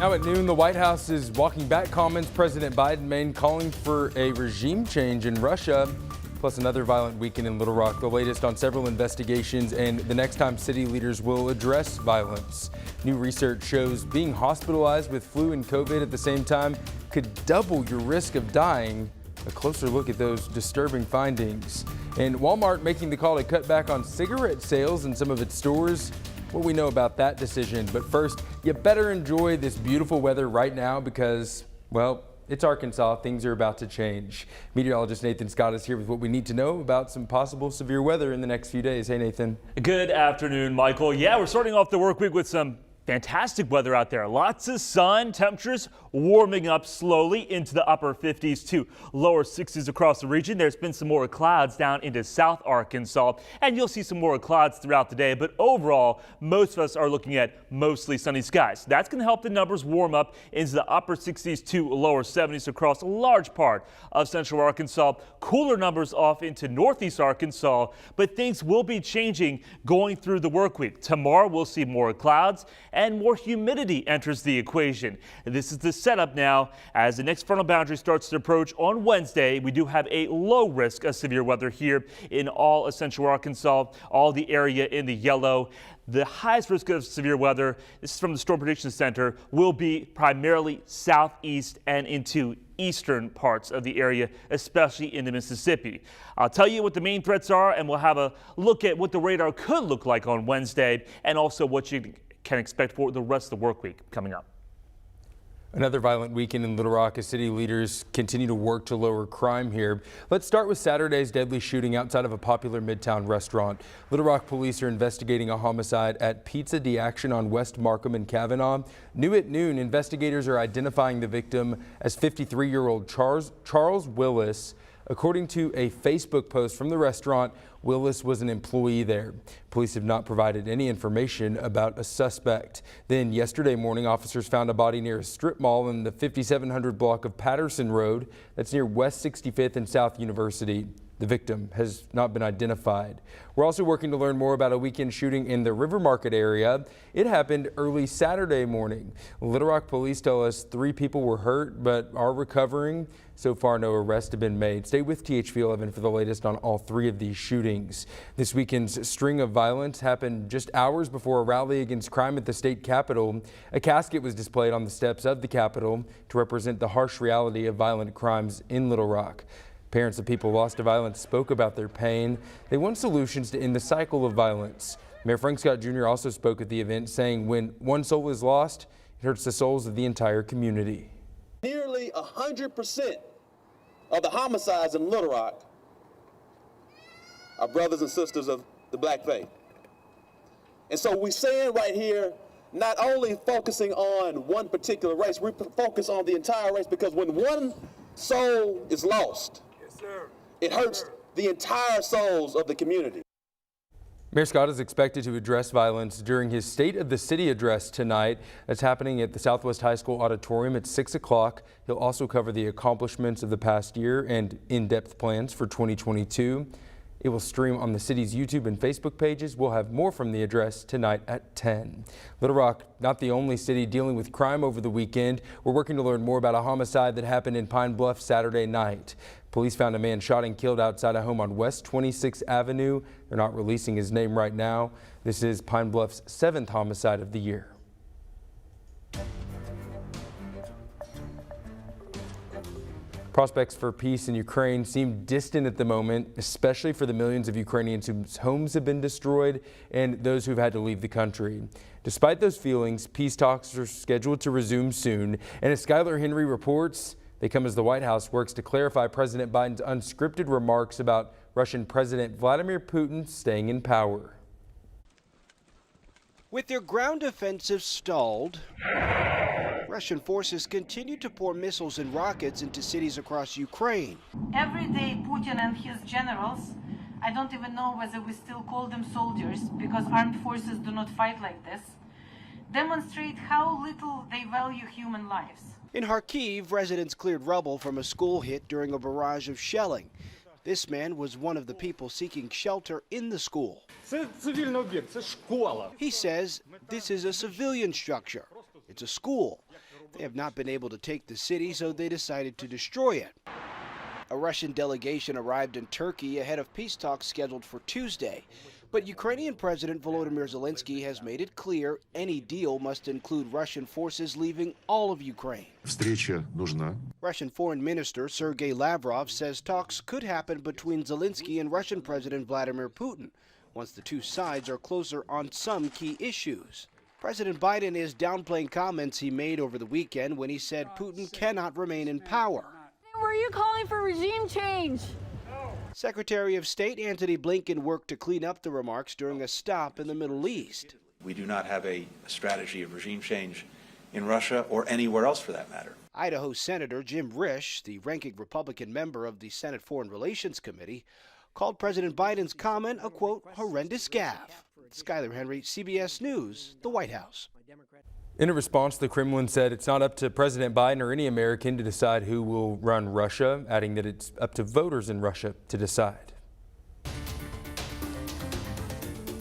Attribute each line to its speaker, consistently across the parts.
Speaker 1: Now at noon, the White House is walking back comments President Biden made calling for a regime change in Russia, plus another violent weekend in Little Rock. The latest on several investigations and the next time city leaders will address violence. New research shows being hospitalized with flu and COVID at the same time could double your risk of dying. A closer look at those disturbing findings. And Walmart making the call to cut back on cigarette sales in some of its stores. What we know about that decision. But first, you better enjoy this beautiful weather right now because, well, it's Arkansas. Things are about to change. Meteorologist Nathan Scott is here with what we need to know about some possible severe weather in the next few days. Hey, Nathan.
Speaker 2: Good afternoon, Michael. Yeah, we're starting off the work week with some fantastic weather out there. Lots of sun, temperatures warming up slowly into the upper 50s to lower 60s across the region. There's been some more clouds down into South Arkansas, and you'll see some more clouds throughout the day. But overall, most of us are looking at mostly sunny skies. That's going to help the numbers warm up into the upper 60s to lower 70s across a large part of central Arkansas. Cooler numbers off into northeast Arkansas, but things will be changing going through the work week. Tomorrow, we'll see more clouds and more humidity enters the equation. This is the setup now as the next frontal boundary starts to approach on Wednesday. We do have a low risk of severe weather here in all of central Arkansas, all the area in the yellow. The highest risk of severe weather, this is from the Storm Prediction Center, will be primarily southeast and into eastern parts of the area, especially in the Mississippi. I'll tell you what the main threats are, and we'll have a look at what the radar could look like on Wednesday and also what you can expect for the rest of the work week coming up.
Speaker 1: Another violent weekend in Little Rock as city leaders continue to work to lower crime here. Let's start with Saturday's deadly shooting outside of a popular Midtown restaurant. Little Rock police are investigating a homicide at Pizza D Action on West Markham and Kavanaugh. New at noon, investigators are identifying the victim as 53-year-old Charles Willis. According to a Facebook post from the restaurant, Willis was an employee there. Police have not provided any information about a suspect. Then yesterday morning, officers found a body near a strip mall in the 5700 block of Patterson Road. That's near West 65th and South University. The victim has not been identified. We're also working to learn more about a weekend shooting in the River Market area. It happened early Saturday morning. Little Rock police tell us 3 people were hurt but are recovering. So far, no arrests have been made. Stay with THV11 for the latest on all 3 of these shootings. This weekend's string of violence happened just hours before a rally against crime at the state capitol. A casket was displayed on the steps of the Capitol to represent the harsh reality of violent crimes in Little Rock. Parents of people lost to violence spoke about their pain. They want solutions to end the cycle of violence. Mayor Frank Scott Jr. also spoke at the event, saying when one soul is lost, it hurts the souls of the entire community.
Speaker 3: Nearly 100% of the homicides in Little Rock are brothers and sisters of the black faith. And so we're saying right here, not only focusing on one particular race, we focus on the entire race, because when one soul is lost, it hurts the entire souls of the community.
Speaker 1: Mayor Scott is expected to address violence during his State of the City address tonight. That's happening at the Southwest High School auditorium at 6 o'clock. He'll also cover the accomplishments of the past year and in-depth plans for 2022. It will stream on the city's YouTube and Facebook pages. We'll have more from the address tonight at 10. Little Rock, not the only city dealing with crime over the weekend. We're working to learn more about a homicide that happened in Pine Bluff Saturday night. Police found a man shot and killed outside a home on West 26th Avenue. They're not releasing his name right now. This is Pine Bluff's 7th homicide of the year. Prospects for peace in Ukraine seem distant at the moment, especially for the millions of Ukrainians whose homes have been destroyed and those who've had to leave the country. Despite those feelings, peace talks are scheduled to resume soon. And as Skylar Henry reports, they come as the White House works to clarify President Biden's unscripted remarks about Russian President Vladimir Putin staying in power.
Speaker 4: With their ground offensive stalled, Russian forces continue to pour missiles and rockets into cities across Ukraine.
Speaker 5: Every day, Putin and his generals, I don't even know whether we still call them soldiers because armed forces do not fight like this, demonstrate how little they value human lives.
Speaker 4: In Kharkiv, residents cleared rubble from a school hit during a barrage of shelling. This man was one of the people seeking shelter in the school. He says this is a civilian structure. It's a school. They have not been able to take the city, so they decided to destroy it. A Russian delegation arrived in Turkey ahead of peace talks scheduled for Tuesday. But Ukrainian President Volodymyr Zelensky has made it clear any deal must include Russian forces leaving all of Ukraine.
Speaker 6: Встреча нужна.
Speaker 4: Russian Foreign Minister Sergei Lavrov says talks could happen between Zelensky and Russian President Vladimir Putin once the two sides are closer on some key issues. President Biden is downplaying comments he made over the weekend when he said Putin cannot remain in power.
Speaker 7: Were you calling for regime change?
Speaker 4: Secretary of State Antony Blinken worked to clean up the remarks during a stop in the Middle East.
Speaker 8: We do not have a strategy of regime change in Russia or anywhere else for that matter.
Speaker 4: Idaho Senator Jim Risch, the ranking Republican member of the Senate Foreign Relations Committee, called President Biden's comment a, quote, horrendous gaffe. Skyler Henry, CBS News, the White House.
Speaker 1: In a response, the Kremlin said it's not up to President Biden or any American to decide who will run Russia, adding that it's up to voters in Russia to decide.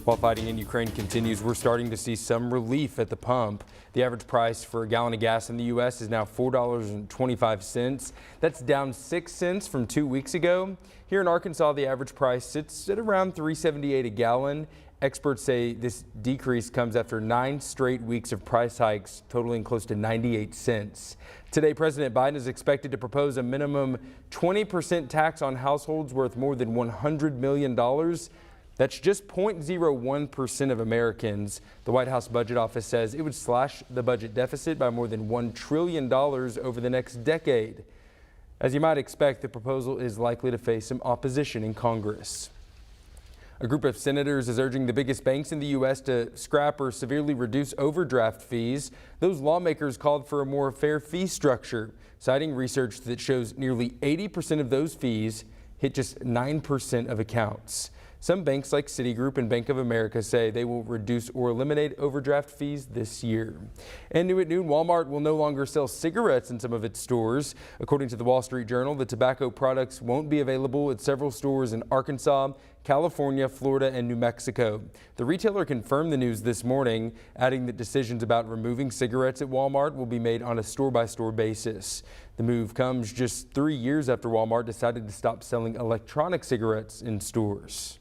Speaker 1: While fighting in Ukraine continues, we're starting to see some relief at the pump. The average price for a gallon of gas in the U.S. is now $4.25. That's down 6 cents from 2 weeks ago. Here in Arkansas, the average price sits at around $3.78 a gallon. Experts say this decrease comes after 9 straight weeks of price hikes, totaling close to 98 cents. Today, President Biden is expected to propose a minimum 20% tax on households worth more than $100 million. That's just 0.01% of Americans. The White House Budget Office says it would slash the budget deficit by more than $1 trillion over the next decade. As you might expect, the proposal is likely to face some opposition in Congress. A group of senators is urging the biggest banks in the U.S. to scrap or severely reduce overdraft fees. Those lawmakers called for a more fair fee structure, citing research that shows nearly 80% of those fees hit just 9% of accounts. Some banks like Citigroup and Bank of America say they will reduce or eliminate overdraft fees this year. And new at noon, Walmart will no longer sell cigarettes in some of its stores. According to the Wall Street Journal, the tobacco products won't be available at several stores in Arkansas, California, Florida, and New Mexico. The retailer confirmed the news this morning, adding that decisions about removing cigarettes at Walmart will be made on a store-by-store basis. The move comes just 3 years after Walmart decided to stop selling electronic cigarettes in stores.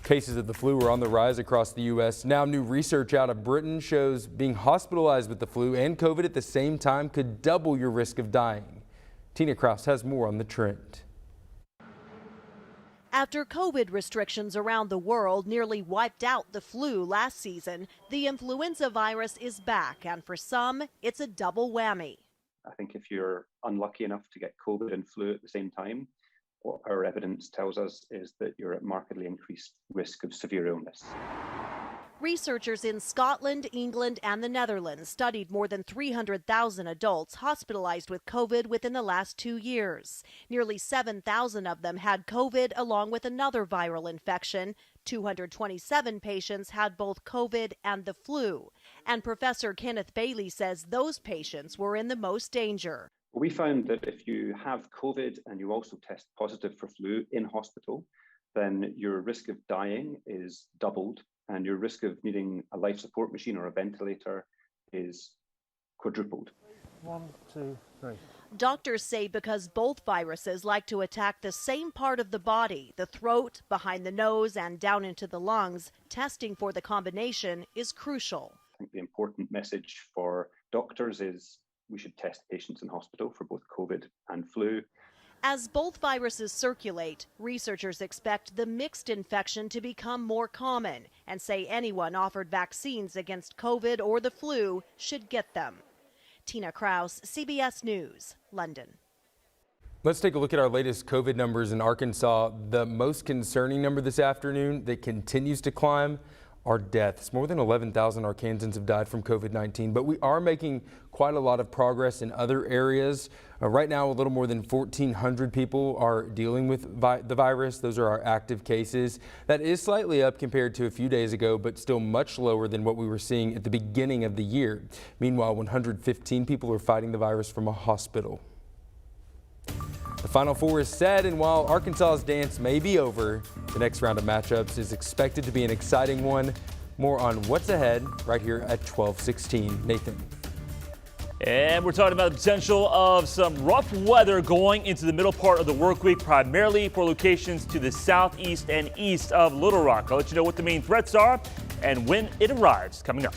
Speaker 1: Cases of the flu are on the rise across the U.S. Now, new research out of Britain shows being hospitalized with the flu and COVID at the same time could double your risk of dying. Tina Kraus has more on the trend.
Speaker 9: After COVID restrictions around the world nearly wiped out the flu last season, the influenza virus is back, and for some, it's a double whammy.
Speaker 10: I think if you're unlucky enough to get COVID and flu at the same time, what our evidence tells us is that you're at markedly increased risk of severe illness.
Speaker 9: Researchers in Scotland, England, and the Netherlands studied more than 300,000 adults hospitalized with COVID within the last 2 years. Nearly 7,000 of them had COVID along with another viral infection. 227 patients had both COVID and the flu. And Professor Kenneth Bailey says those patients were in the most danger.
Speaker 10: We found that if you have COVID and you also test positive for flu in hospital, then your risk of dying is doubled and your risk of needing a life support machine or a ventilator is quadrupled.
Speaker 11: 1, 2, 3.
Speaker 9: Doctors say because both viruses like to attack the same part of the body, the throat, behind the nose, and down into the lungs, testing for the combination is crucial.
Speaker 10: I think the important message for doctors is we should test patients in hospital for both COVID and flu.
Speaker 9: As both viruses circulate, researchers expect the mixed infection to become more common and say anyone offered vaccines against COVID or the flu should get them. Tina Kraus, CBS News, London.
Speaker 1: Let's take a look at our latest COVID numbers in Arkansas. The most concerning number this afternoon that continues to climb are deaths. More than 11,000 Arkansans have died from COVID-19, but we are making quite a lot of progress in other areas. Right now, a little more than 1,400 people are dealing with the virus. Those are our active cases. That is slightly up compared to a few days ago, but still much lower than what we were seeing at the beginning of the year. Meanwhile, 115 people are fighting the virus from a hospital. The Final Four is set, and while Arkansas's dance may be over, the next round of matchups is expected to be an exciting one. More on what's ahead right here at 12:16. Nathan.
Speaker 2: And we're talking about the potential of some rough weather going into the middle part of the work week, primarily for locations to the southeast and east of Little Rock. I'll let you know what the main threats are and when it arrives coming up.